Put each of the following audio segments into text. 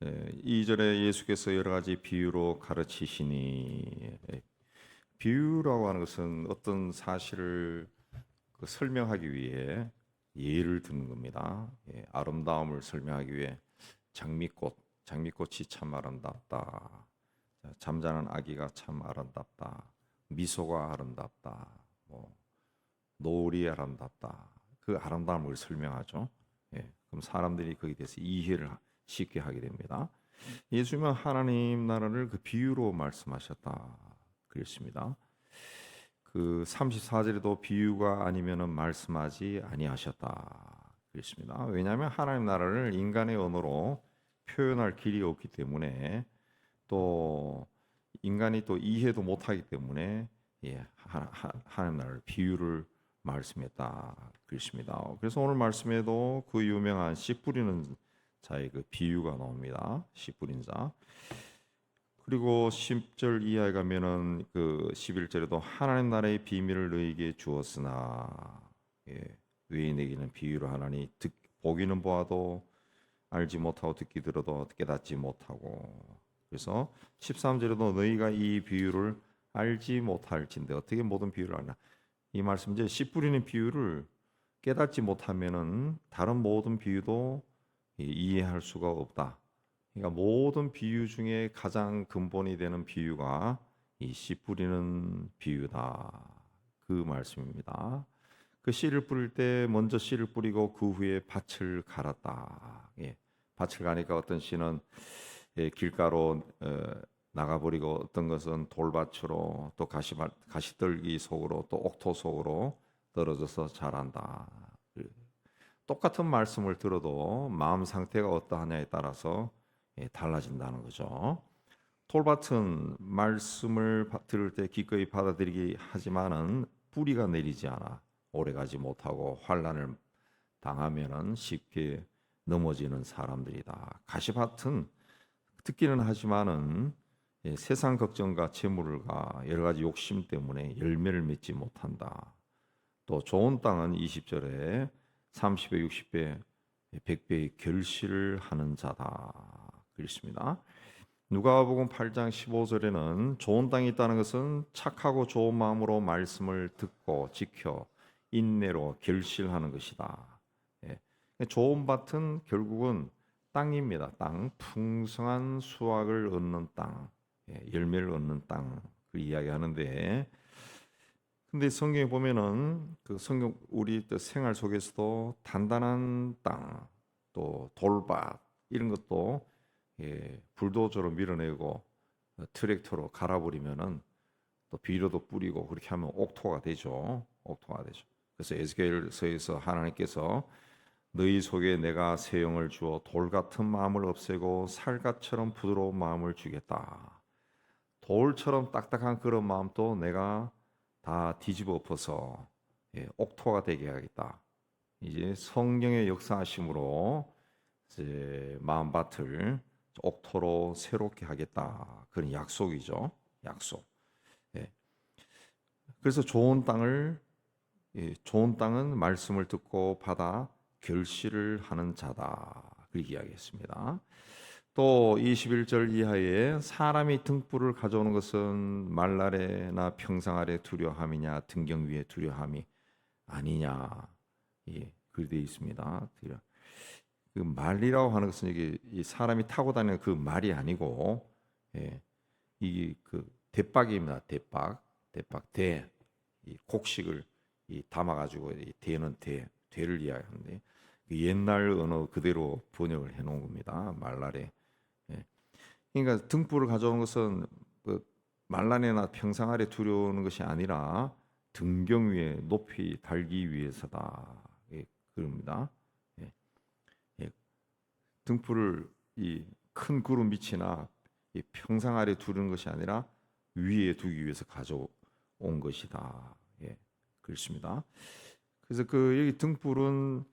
2절에 예수께서 여러 가지 비유로 가르치시니, 비유라고 하는 것은 어떤 사실을 설명하기 위해 예를 드는 겁니다. 아름다움을 설명하기 위해 장미꽃이 참 아름답다. 잠자는 아기가 참 아름답다. 미소가 아름답다. 노을이 아름답다. 그 아름다움을 설명하죠. 그럼 사람들이 거기에 대해서 이해를 쉽게 하게 됩니다. 예수님은 하나님 나라를 그 비유로 말씀하셨다 그랬습니다. 그 34절에도 비유가 아니면은 말씀하지 아니하셨다 그랬습니다. 왜냐하면 하나님 나라를 인간의 언어로 표현할 길이 없기 때문에, 또 인간이 또 이해도 못하기 때문에 하나님 나라를 비유를 말씀했다 그랬습니다. 그래서 오늘 말씀에도 그 유명한 씨 뿌리는 자의 그 비유가 나옵니다. 씨 뿌린 자. 그리고 10절 이하에 가면은 그 11절에도 하나님 나라의 비밀을 너희에게 주었으나, 외인에게는 비유로 하나니 보기는 보아도 알지 못하고 듣기 들어도 깨닫지 못하고. 그래서 13절에도 너희가 이 비유를 알지 못할진데 어떻게 모든 비유를 아나. 이 말씀 이제 씨 뿌리는 비유를 깨닫지 못하면은 다른 모든 비유도 이해할 수가 없다. 그러니까 모든 비유 중에 가장 근본이 되는 비유가 이 씨 뿌리는 비유다. 그 말씀입니다. 그 씨를 뿌릴 때 먼저 씨를 뿌리고 그 후에 밭을 갈았다. 밭을 가니까 어떤 씨는 길가로 나가버리고, 어떤 것은 돌밭으로, 또 가시떨기 속으로, 또 옥토 속으로 떨어져서 자란다. 똑같은 말씀을 들어도 마음 상태가 어떠하냐에 따라서 달라진다는 거죠. 돌밭은 말씀을 들을 때 기꺼이 받아들이기 하지만은 뿌리가 내리지 않아 오래가지 못하고 환난을 당하면은 쉽게 넘어지는 사람들이다. 가시밭은 듣기는 하지만은 세상 걱정과 재물과 여러 가지 욕심 때문에 열매를 맺지 못한다. 또 좋은 땅은 20절에 30배, 60배, 100배의 결실을 하는 자다 그랬습니다. 누가복음 8장 15절에는 좋은 땅이 있다는 것은 착하고 좋은 마음으로 말씀을 듣고 지켜 인내로 결실하는 것이다. 좋은 밭은 결국은 땅입니다. 땅, 풍성한 수확을 얻는 땅, 열매를 얻는 땅, 그 이야기하는데, 근데 성경에 보면은 그 성경 우리 생활 속에서도 단단한 땅, 또 돌밭 이런 것도 불도저로 밀어내고 트랙터로 갈아버리면은 또 비료도 뿌리고 그렇게 하면 옥토가 되죠. 옥토가 되죠. 그래서 에스겔서에서 하나님께서 너희 속에 내가 새 영을 주어 돌 같은 마음을 없애고 살갗처럼 부드러운 마음을 주겠다. 돌처럼 딱딱한 그런 마음도 내가 다 뒤집어 엎어서 옥토가 되게 하겠다. 이제 성령의 역사하심으로 이제 마음밭을 옥토로 새롭게 하겠다. 그런 약속이죠. 약속. 예. 그래서 좋은 땅은 말씀을 듣고 받아 결실을 하는 자다. 그렇게 이야기했습니다. 또 21절 이하에 사람이 등불을 가져오는 것은 말날에나 평상 아래 두려함이냐 등경 위에 두려함이 아니냐. 그렇게 되어 있습니다. 그 말이라고 하는 것은 이게 이 사람이 타고 다니는 그 말이 아니고, 이게 그 대박입니다. 대박 이 곡식을 담아 가지고 대는 대를 이야기하는데, 그 옛날 언어 그대로 번역을 해놓은 겁니다. 말날에. 그러니까 등불을 가져오는 것은 말란에나 평상 아래 두려우는 것이 아니라 등경 위에 높이 달기 위해서다. 그럽니다. 등불을 이 큰 구름 밑이나 이 평상 아래 두는 것이 아니라 위에 두기 위해서 가져온 것이다. 그렇습니다. 그래서 그 여기 등불은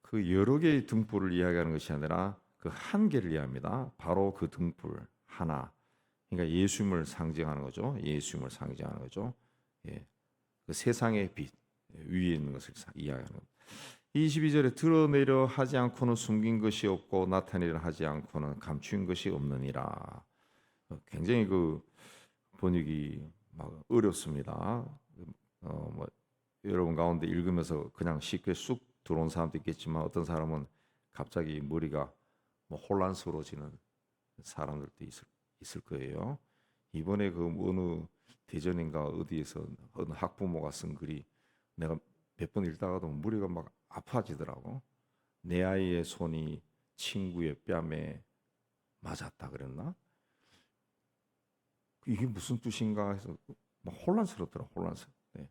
그 여러 개의 등불을 이야기하는 것이 아니라 그 한 개를 이야기합니다. 바로 그 등불 하나. 그러니까 예수님을 상징하는 거죠. 예수님을 상징하는 거죠. 그 세상의 빛 위에 있는 것을 이야기하는 겁니다. 22절에 드러내려 하지 않고는 숨긴 것이 없고 나타내려 하지 않고는 감추인 것이 없느니라. 굉장히 그 번역이 막 어렵습니다. 뭐 여러분 가운데 읽으면서 그냥 쉽게 쑥 들어온 사람도 있겠지만 어떤 사람은 갑자기 머리가 뭐 혼란스러워지는 사람들도 있을 거예요. 이번에 그 어느 대전인가 어디에서 어느 학부모가 쓴 글이 내가 몇 번 읽다가도 머리가 막 아파지더라고. 내 아이의 손이 친구의 뺨에 맞았다 그랬나? 이게 무슨 뜻인가 해서 막 혼란스럽더라. 혼란스러워. 네.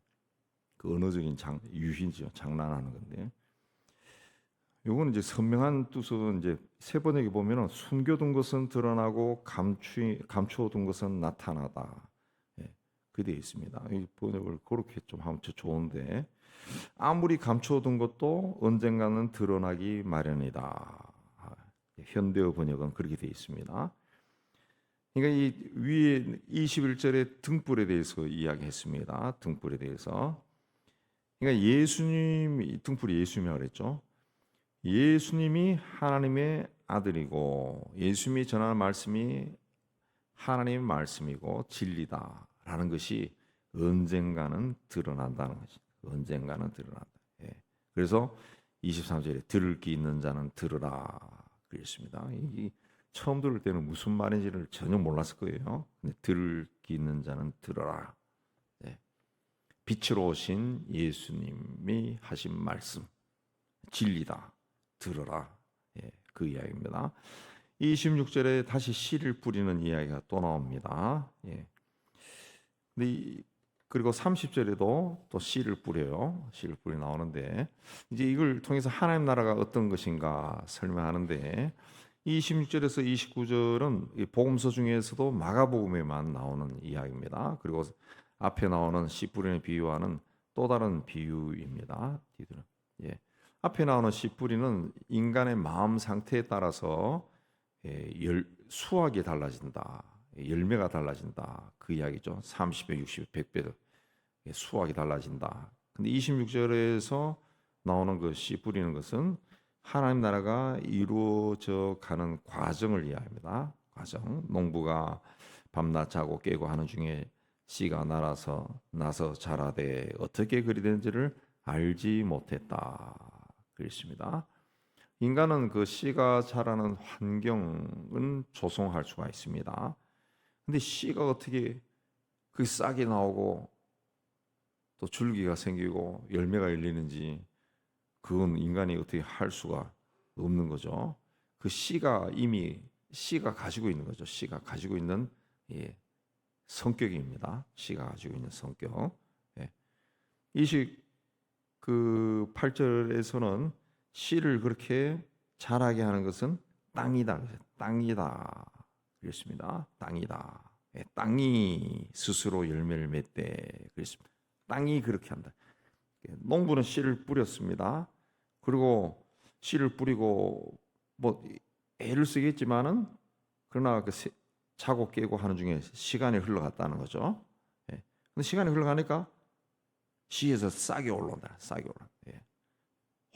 그 언어적인 유희죠. 장난하는 건데. 요거는 이제 선명한 뜻은 이제 세 번역에 보면은 숨겨둔 것은 드러나고 감추어둔 것은 나타나다. 예, 그게 되어 있습니다. 이 번역을 그렇게 좀 하면 좋은데 아무리 감추어둔 것도 언젠가는 드러나기 마련이다. 현대어 번역은 그렇게 되어 있습니다. 그러니까 이 위에 21절에 등불에 대해서 이야기했습니다. 등불에 대해서. 그러니까 예수님이 등불이 예수님이라고 그랬죠. 예수님이 하나님의 아들이고 예수님이 전하는 말씀이 하나님의 말씀이고 진리다라는 것이 언젠가는 드러난다는 것이. 언젠가는 드러난다. 예. 그래서 23절에 들을 귀 있는 자는 들으라 그랬습니다. 이 처음 들을 때는 무슨 말인지를 전혀 몰랐을 거예요. 근데 들을 귀 있는 자는 들어라. 예. 빛으로 오신 예수님이 하신 말씀 진리다. 들어라. 예, 그 이야기입니다. 26절에 다시 씨를 뿌리는 이야기가 또 나옵니다. 예. 그리고 30절에도 또 씨를 뿌려요. 씨를 뿌리 나오는데 이제 이걸 통해서 하나님 나라가 어떤 것인가 설명하는데 26절에서 29절은 복음서 중에서도 마가복음에만 나오는 이야기입니다. 그리고 앞에 나오는 씨 뿌리는 비유와는 또 다른 비유입니다. 예. 앞에 나오는 씨 뿌리는 인간의 마음 상태에 따라서 수확이 달라진다. 열매가 달라진다. 그 이야기죠. 30배, 60배, 100배 수확이 달라진다. 근데 26절에서 나오는 그 씨 뿌리는 것은 하나님 나라가 이루어져 가는 과정을 이야기합니다. 과정. 농부가 밤낮 자고 깨고 하는 중에 씨가 나서 자라되 어떻게 그리 되는지를 알지 못했다. 그렇습니다. 인간은 그 씨가 자라는 환경은 조성할 수가 있습니다. 근데 씨가 어떻게 그 싹이 나오고 또 줄기가 생기고 열매가 열리는지 그건 인간이 어떻게 할 수가 없는 거죠. 그 씨가 이미 씨가 가지고 있는 거죠. 씨가 가지고 있는 성격입니다. 씨가 가지고 있는 성격. 예. 그 8절에서는 씨를 그렇게 자라게 하는 것은 땅이다. 땅이다. 그랬습니다. 땅이다. 예, 땅이 스스로 열매를 맺되 그랬습니다. 땅이 그렇게 한다. 농부는 씨를 뿌렸습니다. 그리고 씨를 뿌리고 뭐 애를 쓰겠지만은 그러나 그 자고 깨고 하는 중에 시간이 흘러갔다는 거죠. 예. 근데 시간이 흘러가니까 씨에서 싹이 올라온다. 싹이 올라. 예.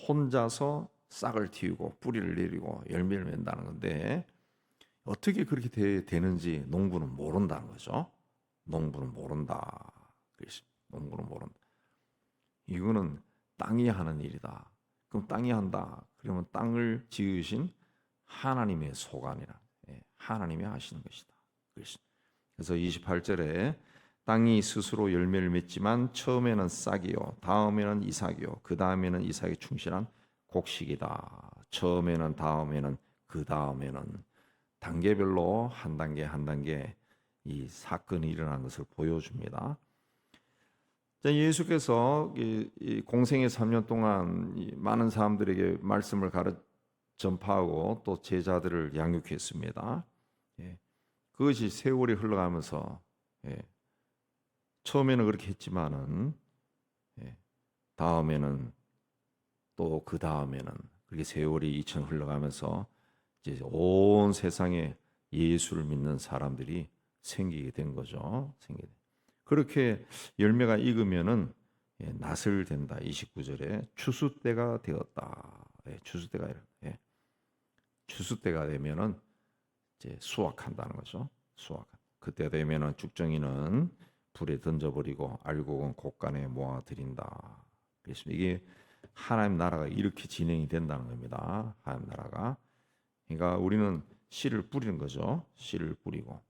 혼자서 싹을 틔우고 뿌리를 내리고 열매를 맺는다는 건데 어떻게 그렇게 되는지 농부는 모른다는 거죠. 농부는 모른다. 농부는 모른다. 이거는 땅이 하는 일이다. 그럼 땅이 한다. 그러면 땅을 지으신 하나님의 소관이라. 하나님이 하시는 것이다. 그래서 28절에 땅이 스스로 열매를 맺지만 처음에는 싹이요, 다음에는 이삭이요, 그 다음에는 이삭이 충실한 곡식이다. 처음에는, 다음에는, 그 다음에는 단계별로 한 단계 한 단계 이 사건이 일어난 것을 보여줍니다. 예수께서 이 공생의 3년 동안 많은 사람들에게 말씀을 전파하고 또 제자들을 양육했습니다. 그것이 세월이 흘러가면서 처음에는 그렇게 했지만은 다음에는 또 그 다음에는 그렇게 세월이 2000 흘러가면서 이제 온 세상에 예수를 믿는 사람들이 생기게 된 거죠. 그렇게 열매가 익으면은 낫을 된다. 29절에 추수 때가 되었다. 추수 때가 추수 때가 되면은 이제 수확한다는 거죠. 수확. 그때 되면은 죽정이는 불에 던져버리고 알곡은 곳간에 모아 드린다. 그래서 이게 하나님 나라가 이렇게 진행이 된다는 겁니다. 하나님 나라가. 그러니까 우리는 씨를 뿌리는 거죠. 씨를 뿌리고.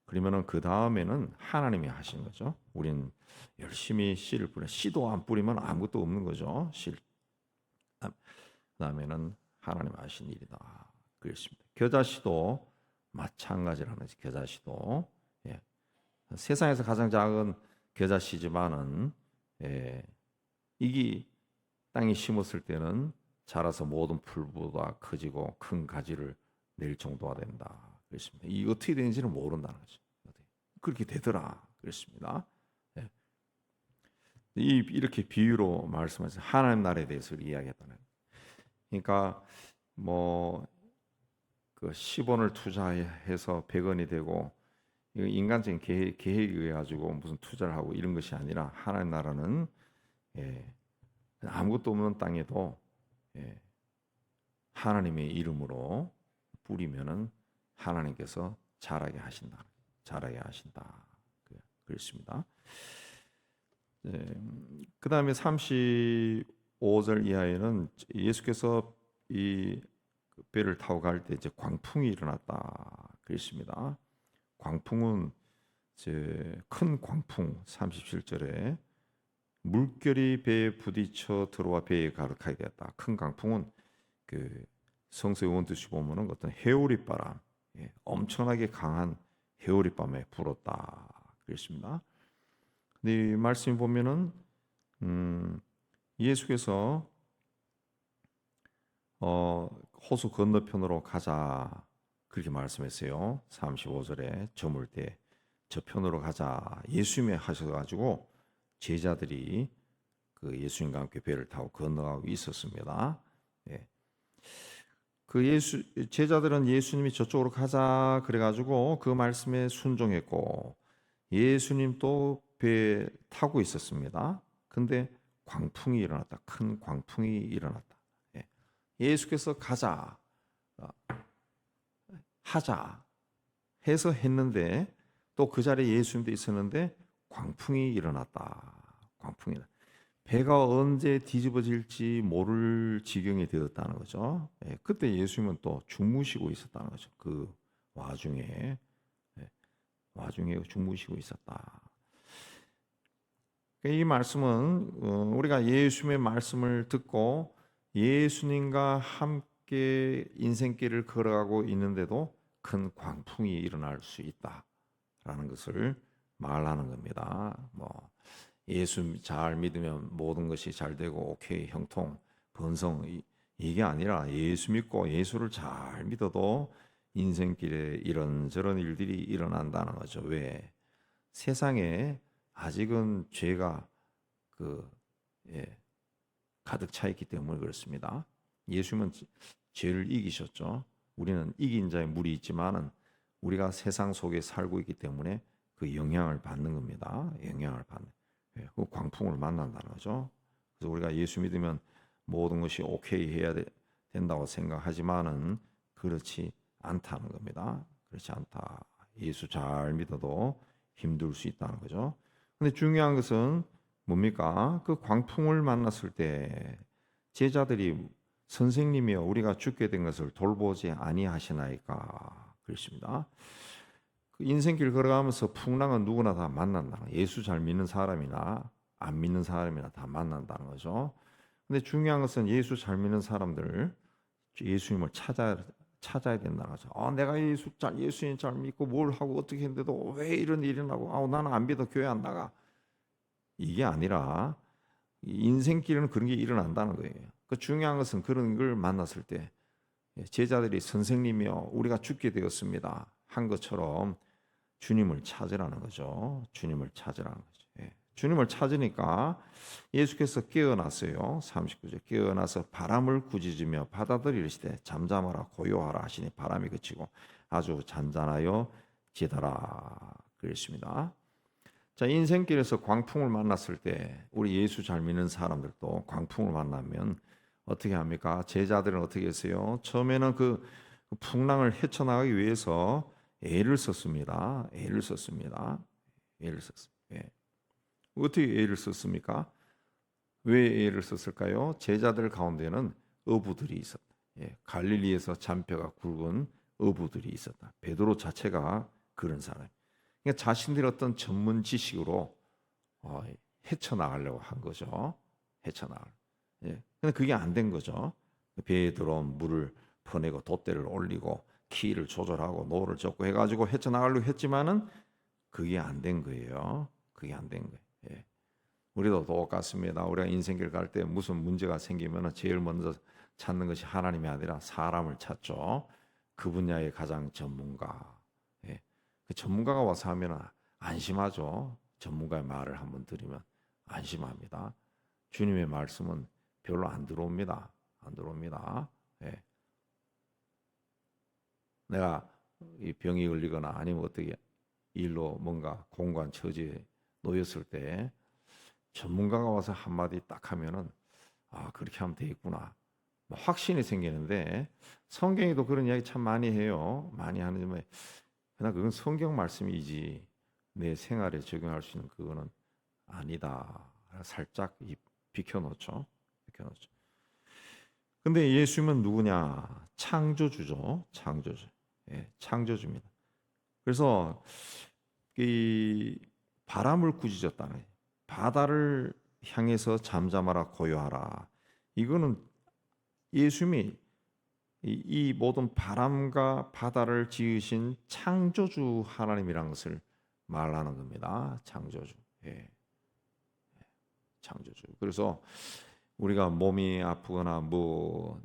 그러면은 그 다음에는 하나님이 하시는 거죠. 우리는 열심히 씨를 뿌려. 씨도 안 뿌리면 아무것도 없는 거죠. 씨. 그다음에는 하나님 하신 일이다. 그렇습니다. 겨자씨도 마찬가지라는 거죠. 겨자씨도 세상에서 가장 작은 겨자씨지만은 이게 땅에 심었을 때는 자라서 모든 풀보다 커지고 큰 가지를 낼 정도가 된다. 그렇습니다. 이 어떻게 되는지는 모른다는 거죠. 그렇게 되더라. 그렇습니다. 이렇게 비유로 말씀하셔서 하나님 나라에 대해서 이야기했다는 거예요. 그러니까 뭐 그 10원을 투자해서 100원이 되고 인간적인 계획에 의해 가지고 무슨 투자를 하고 이런 것이 아니라 하나님 나라는 아무것도 없는 땅에도 하나님의 이름으로 뿌리면은 하나님께서 자라게 하신다. 자라게 하신다. 그렇습니다. 그 다음에 35절 이하에는 예수께서 이 배를 타고 갈 때 이제 광풍이 일어났다. 그렇습니다. 광풍은 이제 큰 광풍 37절에 물결이 배에 부딪혀 들어와 배에 가득하게 되었다. 큰 광풍은 그 성서의 원뜻이 보면은 어떤 해오리 바람, 엄청나게 강한 해오리 바람에 불었다. 그렇습니다. 근데 이 말씀 보면은 예수께서 호수 건너편으로 가자 그렇게 말씀했어요. 35절에 저물 때 저편으로 가자 예수님이 하셔가지고 제자들이 그 예수님과 함께 배를 타고 건너가고 있었습니다. 그 제자들은 예수님이 저쪽으로 가자 그래가지고 그 말씀에 순종했고 예수님도 배 타고 있었습니다. 근데 광풍이 일어났다. 큰 광풍이 일어났다. 예수께서 가자 하자 해서 했는데 또 그 자리에 예수님도 있었는데 광풍이 일어났다. 광풍이 배가 언제 뒤집어질지 모를 지경이 되었다는 거죠. 그때 예수님은 또 주무시고 있었다는 거죠. 그 와중에 주무시고 있었다. 이 말씀은 우리가 예수님의 말씀을 듣고 예수님과 함께 인생길을 걸어가고 있는데도 큰 광풍이 일어날 수 있다라는 것을 말하는 겁니다. 뭐 예수 잘 믿으면 모든 것이 잘 되고 오케이 형통 번성 이게 아니라 예수 믿고 예수를 잘 믿어도 인생길에 이런저런 일들이 일어난다는 거죠. 왜? 세상에 아직은 죄가 가득 차 있기 때문에 그렇습니다. 예수님은 죄를 이기셨죠. 우리는 이긴 자의 물이 있지만은 우리가 세상 속에 살고 있기 때문에 그 영향을 받는 겁니다. 영향을 받는. 그 광풍을 만난다는 거죠. 그래서 우리가 예수 믿으면 모든 것이 오케이 해야 된다고 생각하지만은 그렇지 않다는 겁니다. 그렇지 않다. 예수 잘 믿어도 힘들 수 있다는 거죠. 근데 중요한 것은 뭡니까? 그 광풍을 만났을 때 제자들이 선생님이여 우리가 죽게 된 것을 돌보지 아니하시나이까 그렇습니다. 그 인생길 걸어가면서 풍랑은 누구나 다 만난다. 예수 잘 믿는 사람이나 안 믿는 사람이나 다 만난다는 거죠. 근데 중요한 것은 예수 잘 믿는 사람들 예수님을 찾아야 된다는 거죠. 내가 예수님 잘 믿고 뭘 하고 어떻게 했는데도 왜 이런 일이 나고 나는 안 믿어 교회 안 나가. 이게 아니라 인생길은 그런 게 일어난다는 거예요. 그 중요한 것은 그런 걸 만났을 때 제자들이 선생님이여 우리가 죽게 되었습니다 한 것처럼 주님을 찾으라는 거죠. 주님을 찾으라는 거죠. 주님을 찾으니까 예수께서 깨어났어요. 39절 깨어나서 바람을 꾸짖으며 바다들 이르시되 잠잠하라 고요하라 하시니 바람이 그치고 아주 잔잔하여 지더라 그랬습니다. 자, 인생길에서 광풍을 만났을 때 우리 예수 잘 믿는 사람들도 광풍을 만나면 어떻게 합니까? 제자들은 어떻게 했어요? 처음에는 그 풍랑을 헤쳐나가기 위해서 애를 썼습니다. 애를 썼습니다. 애를 썼습니다. 예. 어떻게 애를 썼습니까? 왜 애를 썼을까요? 제자들 가운데는 어부들이 있었다. 예. 갈릴리에서 잔뼈가 굵은 어부들이 있었다. 베드로 자체가 그런 사람. 그러니까 자신들의 어떤 전문 지식으로 헤쳐나가려고 한 거죠. 헤쳐나가. 예. 근데 그게 안 된 거죠. 배에 들어온 물을 퍼내고 돛대를 올리고 키를 조절하고 노를 젓고 해가지고 헤쳐나가려고 했지만은 그게 안 된 거예요. 그게 안 된 거예요. 예. 우리도 똑같습니다. 우리가 인생길 갈 때 무슨 문제가 생기면 제일 먼저 찾는 것이 하나님이 아니라 사람을 찾죠. 그 분야의 가장 전문가. 예. 그 전문가가 와서 하면 안심하죠. 전문가의 말을 한번 들으면 안심합니다. 주님의 말씀은 별로 안 들어옵니다. 안 들어옵니다. 예. 내가 이 병이 걸리거나 아니면 어떻게 일로 뭔가 공간 처지에 놓였을 때 전문가가 와서 한마디 딱 하면은 그렇게 하면 되겠구나. 뭐 확신이 생기는데 성경에도 그런 이야기 참 많이 해요. 많이 하는데 그러나 그건 성경 말씀이지 내 생활에 적용할 수 있는 그거는 아니다. 살짝 비켜놓죠. 비켜놓죠. 근데 예수님은 누구냐? 창조주죠. 창조주. 예, 창조주입니다. 그래서 이 바람을 꾸짖었다는 거예요. 바다를 향해서 잠잠하라 고요하라. 이거는 예수님이 이 모든 바람과 바다를 지으신 창조주 하나님이라는 것을 말하는 겁니다. 창조주. 예. 창조주. 그래서 우리가 몸이 아프거나 뭐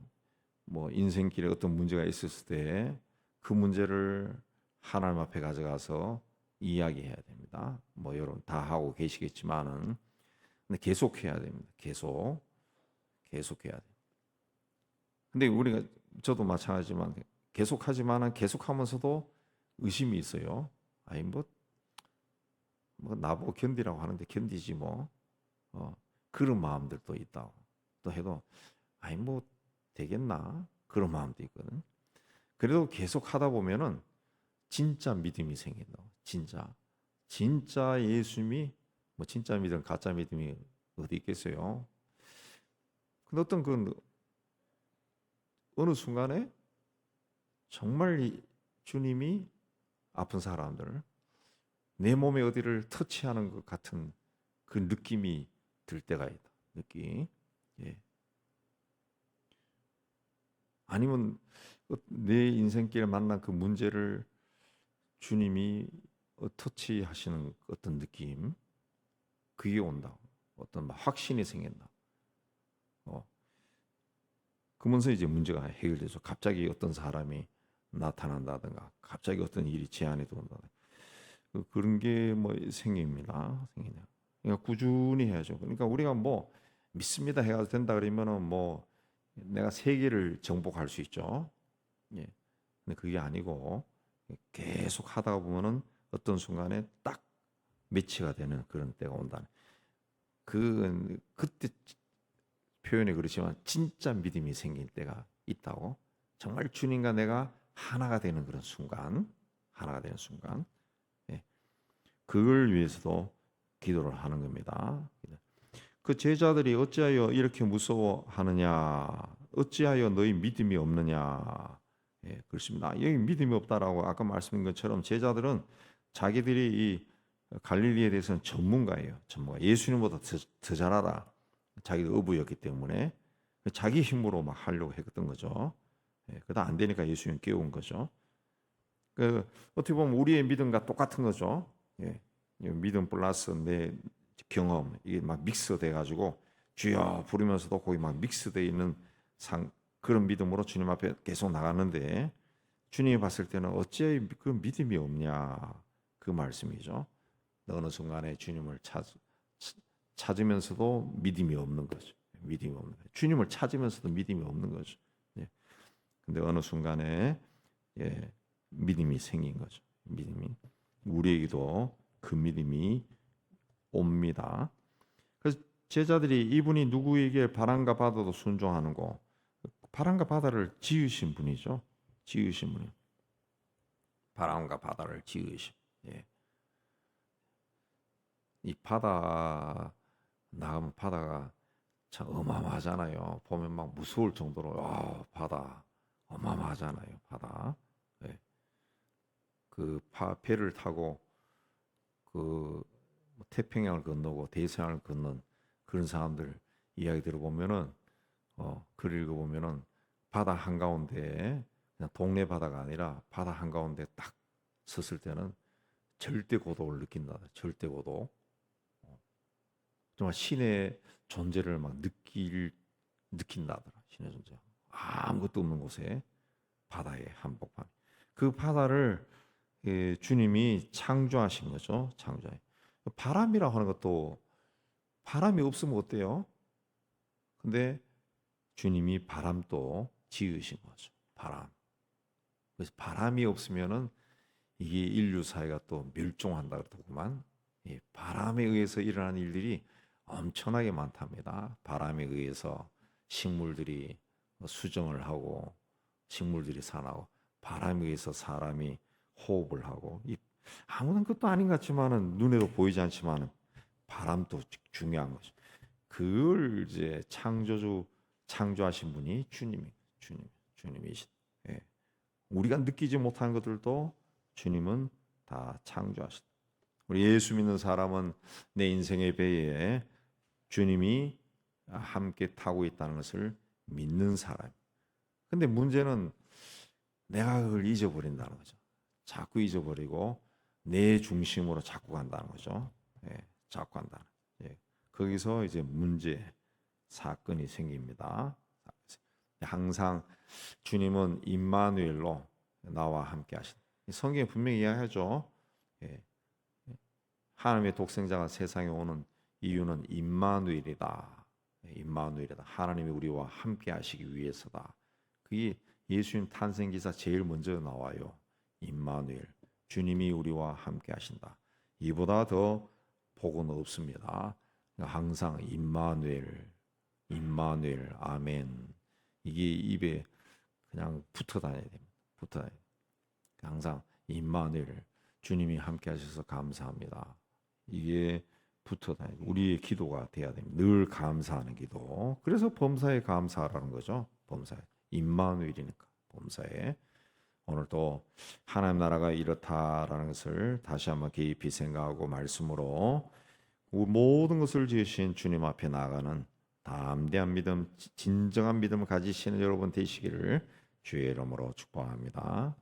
인생길에 어떤 문제가 있었을 때 그 문제를 하나님 앞에 가져가서 이야기해야 됩니다. 뭐 여러분 다 하고 계시겠지만은 근데 계속해야 됩니다. 계속해야 돼. 근데 우리가 저도 마찬가지지만 계속하지만은 계속하면서도 의심이 있어요. 아니 뭐 나보고 견디라고 하는데 견디지 뭐. 그런 마음들도 있다고. 또 해도 아니 뭐 되겠나? 그런 마음도 있거든. 그래도 계속 하다 보면은 진짜 믿음이 생긴다고. 진짜 예수님이 뭐 진짜 믿음, 가짜 믿음이 어디 있겠어요? 근데 어떤 그 어느 순간에 정말 이 주님이 아픈 사람들 내 몸의 어디를 터치하는 것 같은 그 느낌이 들 때가 있다. 느낌. 예. 아니면 내 인생길에 만난 그 문제를 주님이 터치하시는 어떤 느낌, 그게 온다. 어떤 확신이 생긴다. 그러면서 이제 문제가 해결되죠. 갑자기 어떤 사람이 나타난다든가, 갑자기 어떤 일이 제안이 들어온다든가, 그런 게 뭐 생깁니다. 생기냐. 그러니까 꾸준히 해야죠. 그러니까 우리가 뭐 믿습니다 해가 된다 그러면은 뭐 내가 세계를 정복할 수 있죠. 예. 근데 그게 아니고 계속 하다 보면은 어떤 순간에 딱 매치가 되는 그런 때가 온다는. 그때 표현이 그렇지만 진짜 믿음이 생길 때가 있다고. 정말 주님과 내가 하나가 되는 그런 순간, 하나가 되는 순간. 예. 그걸 위해서도 기도를 하는 겁니다. 그 제자들이 어찌하여 이렇게 무서워하느냐? 어찌하여 너희 믿음이 없느냐? 예, 그렇습니다. 여기 믿음이 없다라고 아까 말씀드린 것처럼 제자들은 자기들이 이 갈릴리에 대해서는 전문가예요. 전문가. 예수님보다 더 잘 알아. 자기가 어부였기 때문에 자기 힘으로 막 하려고 했던 거죠. 예, 그러다 안 되니까 예수님 깨운 거죠. 어떻게 보면 우리의 믿음과 똑같은 거죠. 예, 믿음 플러스 내 경험 이게 막 믹스돼 가지고 주여 부르면서도 거기 막 믹스돼 있는 그런 믿음으로 주님 앞에 계속 나가는데 주님이 봤을 때는 어찌 그 믿음이 없냐 그 말씀이죠. 어느 순간에 주님을 찾으면서도 믿음이 없는 거죠. 믿음이 없는 거죠. 주님을 찾으면서도 믿음이 없는 거죠. 예. 근데 어느 순간에 믿음이 생긴 거죠. 믿음이 우리에게도 그 믿음이 옵니다. 그래서 제자들이 이분이 누구에게 바람과 바다도 순종하는 거, 바람과 바다를 지으신 분이죠. 지으신 분이 바람과 바다를 지으신. 예. 이 바다 나가면 바다가 참 어마어마하잖아요. 보면 막 무서울 정도로 바다 어마어마하잖아요. 바다. 예. 배를 타고 태평양을 건너고 대서양을 건넌 그런 사람들 이야기 들어보면은 글 읽어보면은 바다 한가운데 그냥 동네 바다가 아니라 바다 한가운데 딱 섰을 때는 절대 고독을 느낀다. 절대 고독. 정말 신의 존재를 막 느낀다더라. 신의 존재. 아무것도 없는 곳에 바다의 한복판. 그 바다를 주님이 창조하신 거죠. 창조해. 바람이라고 하는 것도 바람이 없으면 어때요? 근데 주님이 바람도 지으신 거죠. 바람. 그래서 바람이 없으면은 이게 인류 사회가 또 멸종한다 그러더구만. 바람에 의해서 일어나는 일들이 엄청나게 많답니다. 바람에 의해서 식물들이 수정을 하고 식물들이 살아나고 바람에 의해서 사람이 호흡을 하고 아무런 것도 아닌 것 같지만은 눈에도 보이지 않지만은 바람도 중요한 거죠. 그걸 이제 창조하신 분이 주님이신. 예. 우리가 느끼지 못한 것들도 주님은 다 창조하셨다. 우리 예수 믿는 사람은 내 인생의 배에 주님이 함께 타고 있다는 것을 믿는 사람. 근데 문제는 내가 그걸 잊어버린다는 거죠. 자꾸 잊어버리고 내 중심으로 자꾸 간다는 거죠. 예, 자꾸 간다는. 예, 거기서 이제 문제, 사건이 생깁니다. 항상 주님은 임마누엘로 나와 함께 하신다. 성경에 분명히 이야기하죠. 예, 하나님의 독생자가 세상에 오는 이유는 임마누엘이다. 임마누엘이다. 하나님이 우리와 함께 하시기 위해서다. 그게 예수님 탄생 기사 제일 먼저 나와요. 임마누엘. 주님이 우리와 함께 하신다. 이보다 더 복은 없습니다. 항상 임마누엘, 임마누엘, 아멘. 이게 입에 그냥 붙어 다녀야 됩니다. 붙어 다녀야 됩니다. 항상 임마누엘, 주님이 함께 하셔서 감사합니다. 이게 붙어 다녀야 됩니다. 우리의 기도가 돼야 됩니다. 늘 감사하는 기도. 그래서 범사에 감사하라는 거죠. 범사에. 임마누엘이니까 범사에. 오늘도 하나님 나라가 이렇다라는 것을 다시 한번 깊이 생각하고 말씀으로 모든 것을 지으신 주님 앞에 나아가는 담대한 믿음, 진정한 믿음을 가지시는 여러분 되시기를 주의 이름으로 축복합니다.